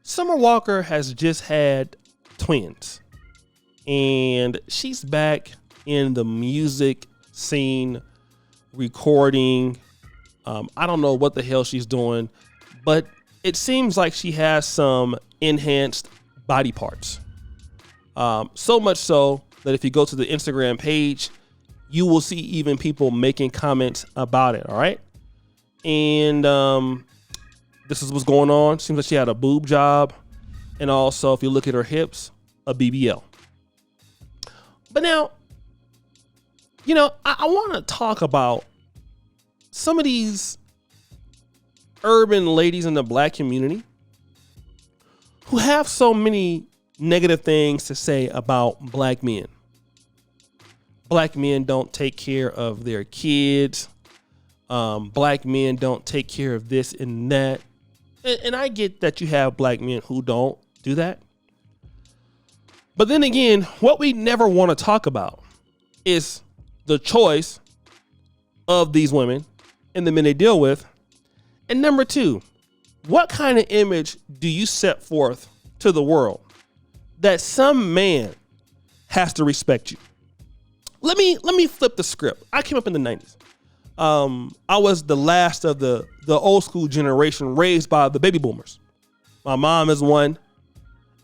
Summer Walker has just had twins, and she's back in the music scene, recording. I don't know what the hell she's doing, but it seems like she has some enhanced body parts. So much so that if you go to the Instagram page, you will see even people making comments about it. All right. And this is what's going on. Seems like she had a boob job. And also, if you look at her hips, a BBL. But now, I want to talk about some of these urban ladies in the black community who have so many negative things to say about black men. Black men don't take care of their kids. Black men don't take care of this and that. And I get that you have black men who don't do that. But then again, what we never want to talk about is the choice of these women and the men they deal with. And number two, what kind of image do you set forth to the world that some man has to respect you? Let me flip the script. I came up in the 90s. I was the last of the old school generation raised by the baby boomers. My mom is one,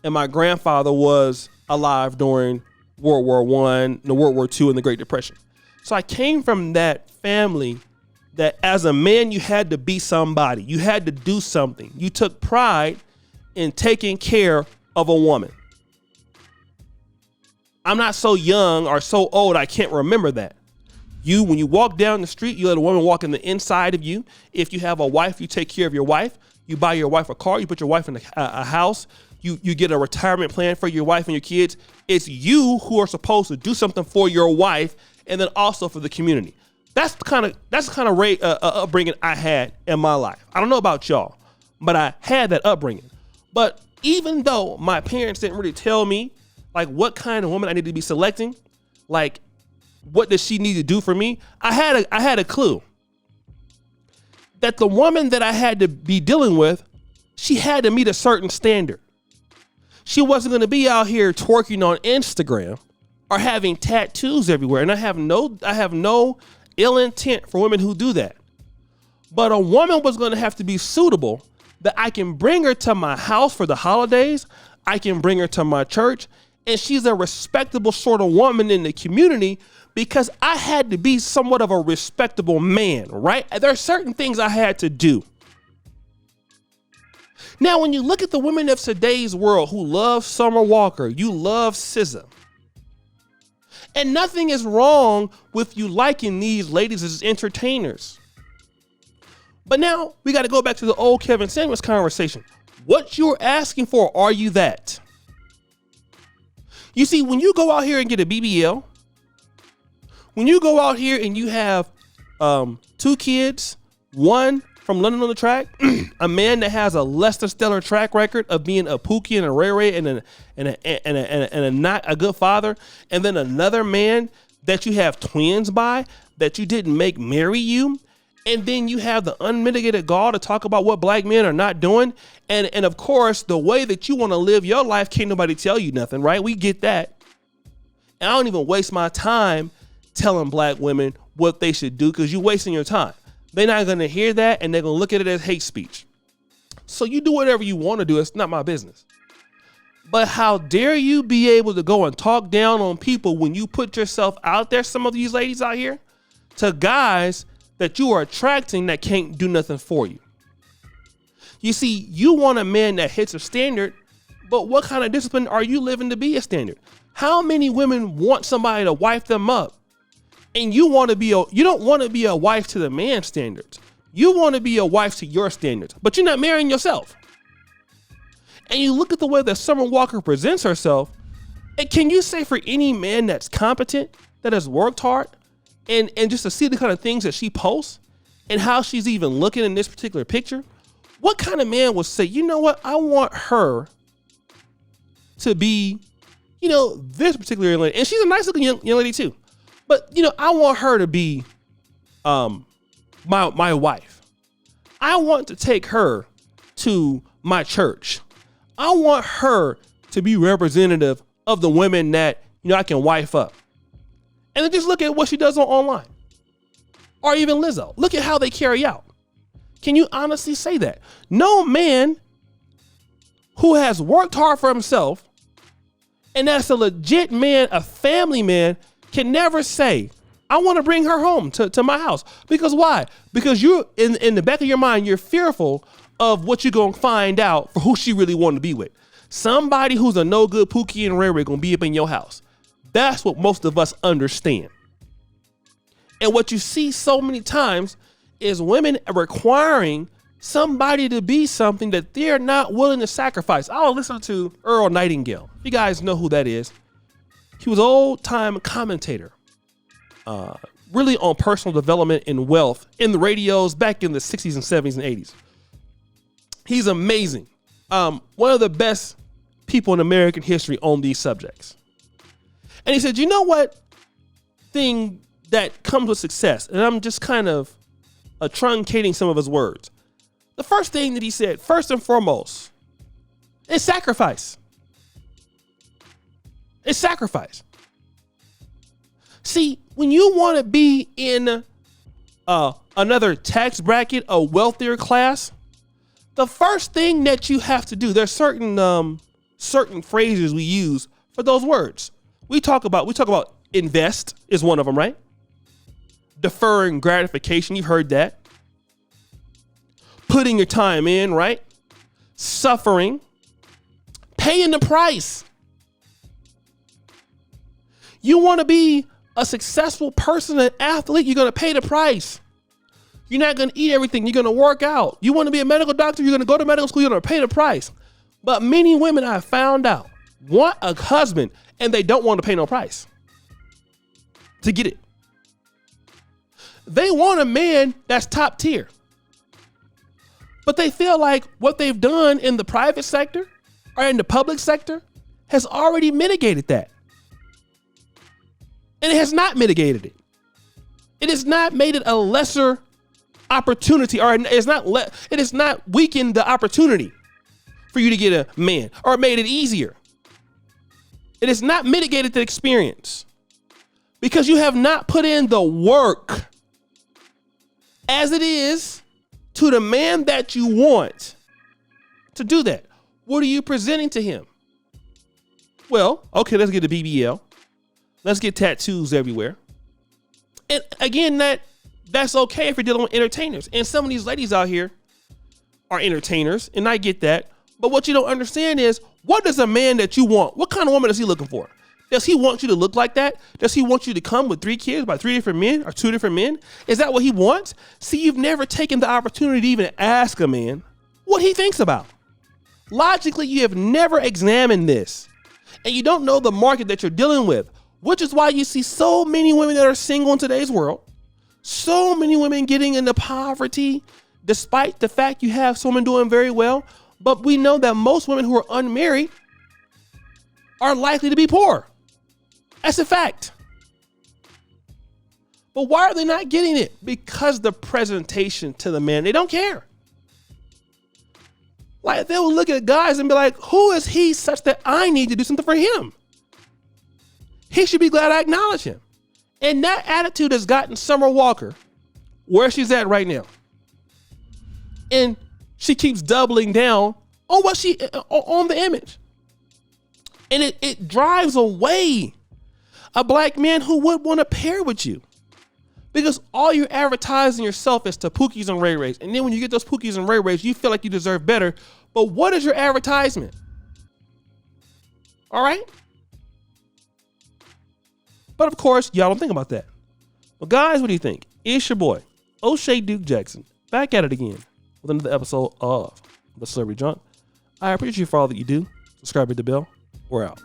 and my grandfather was alive during World War I, the World War II, and the Great Depression. So I came from that family that as a man, you had to be somebody. You had to do something. You took pride in taking care of a woman. I'm not so young or so old, I can't remember that. When you walk down the street, you let a woman walk in the inside of you. If you have a wife, you take care of your wife. You buy your wife a car. You put your wife in a house. You get a retirement plan for your wife and your kids. It's you who are supposed to do something for your wife and then also for the community. That's the kind of upbringing I had in my life. I don't know about y'all, but I had that upbringing. But even though my parents didn't really tell me like what kind of woman I need to be selecting, like what does she need to do for me, I had a clue that the woman that I had to be dealing with, she had to meet a certain standard. She wasn't going to be out here twerking on Instagram or having tattoos everywhere. And I have no ill intent for women who do that. But a woman was going to have to be suitable that I can bring her to my house for the holidays. I can bring her to my church. And she's a respectable sort of woman in the community because I had to be somewhat of a respectable man, right? There are certain things I had to do. Now, when you look at the women of today's world who love Summer Walker, you love SZA. And nothing is wrong with you liking these ladies as entertainers. But now we got to go back to the old Kevin Samuels conversation. What you're asking for, are you that? You see, when you go out here and get a BBL, when you go out here and you have 2 kids, one from London on the Track, a man that has a less than stellar track record of being a Pookie and a Ray Ray and a not a good father, and then another man that you have twins by that you didn't make marry you, and then you have the unmitigated gall to talk about what black men are not doing, and of course the way that you want to live your life, can't nobody tell you nothing, right? We get that, and I don't even waste my time telling black women what they should do because you're wasting your time. They're not going to hear that, and they're going to look at it as hate speech. So you do whatever you want to do. It's not my business. But how dare you be able to go and talk down on people when you put yourself out there, some of these ladies out here, to guys that you are attracting that can't do nothing for you. You see, you want a man that hits a standard, but what kind of discipline are you living to be a standard? How many women want somebody to wife them up? And you don't want to be a wife to the man's standards. You want to be a wife to your standards, but you're not marrying yourself. And you look at the way that Summer Walker presents herself, and can you say for any man that's competent, that has worked hard, and just to see the kind of things that she posts and how she's even looking in this particular picture, what kind of man would say, you know what, I want her to be, this particular lady, and she's a nice looking young lady too. But, I want her to be my wife. I want to take her to my church. I want her to be representative of the women that, I can wife up. And then just look at what she does online. Or even Lizzo. Look at how they carry out. Can you honestly say that? No man who has worked hard for himself, and that's a legit man, a family man, can never say, I want to bring her home to my house. Because why? Because you, in the back of your mind, you're fearful of what you're going to find out for who she really wanted to be with. Somebody who's a no good Pookie and Ray Ray going to be up in your house. That's what most of us understand. And what you see so many times is women requiring somebody to be something that they're not willing to sacrifice. I'll listen to Earl Nightingale. You guys know who that is. He was an old-time commentator, really on personal development and wealth in the radios back in the 60s and 70s and 80s. He's amazing. One of the best people in American history on these subjects. And he said, you know what thing that comes with success? And I'm just kind of truncating some of his words. The first thing that he said, first and foremost, is sacrifice. It's sacrifice. See, when you want to be in another tax bracket, a wealthier class, the first thing that you have to do, there's certain phrases we use for those words. We talk about invest is one of them, right? Deferring gratification, you've heard that. Putting your time in, right? Suffering. Paying the price. You want to be a successful person, an athlete, you're going to pay the price. You're not going to eat everything. You're going to work out. You want to be a medical doctor, you're going to go to medical school, you're going to pay the price. But many women I found out want a husband and they don't want to pay no price to get it. They want a man that's top tier. But they feel like what they've done in the private sector or in the public sector has already mitigated that. And it has not mitigated it. It has not made it a lesser opportunity, or it has not weakened the opportunity for you to get a man or made it easier. It has not mitigated the experience because you have not put in the work as it is to the man that you want to do that. What are you presenting to him? Well, okay, let's get a BBL. Let's get tattoos everywhere. And again, that's okay if you're dealing with entertainers. And some of these ladies out here are entertainers, and I get that. But what you don't understand is, what does a man that you want, what kind of woman is he looking for? Does he want you to look like that? Does he want you to come with 3 kids by 3 different men or 2 different men? Is that what he wants? See, you've never taken the opportunity to even ask a man what he thinks about. Logically, you have never examined this. And you don't know the market that you're dealing with, which is why you see so many women that are single in today's world. So many women getting into poverty, despite the fact you have someone doing very well. But we know that most women who are unmarried are likely to be poor. That's a fact. But why are they not getting it? Because the presentation to the man, they don't care. Like, they will look at guys and be like, who is he such that I need to do something for him? He should be glad I acknowledge him. And that attitude has gotten Summer Walker where she's at right now. And she keeps doubling down on on the image. And it drives away a black man who would want to pair with you. Because all you're advertising yourself is to Pookies and Ray Rays. And then when you get those Pookies and Ray Rays, you feel like you deserve better. But what is your advertisement? All right? But of course, y'all don't think about that. Well, guys, what do you think? It's your boy, O'Shea Duke Jackson, back at it again with another episode of The Celebrity Drunk. I appreciate you for all that you do. Subscribe, hit the bell. We're out.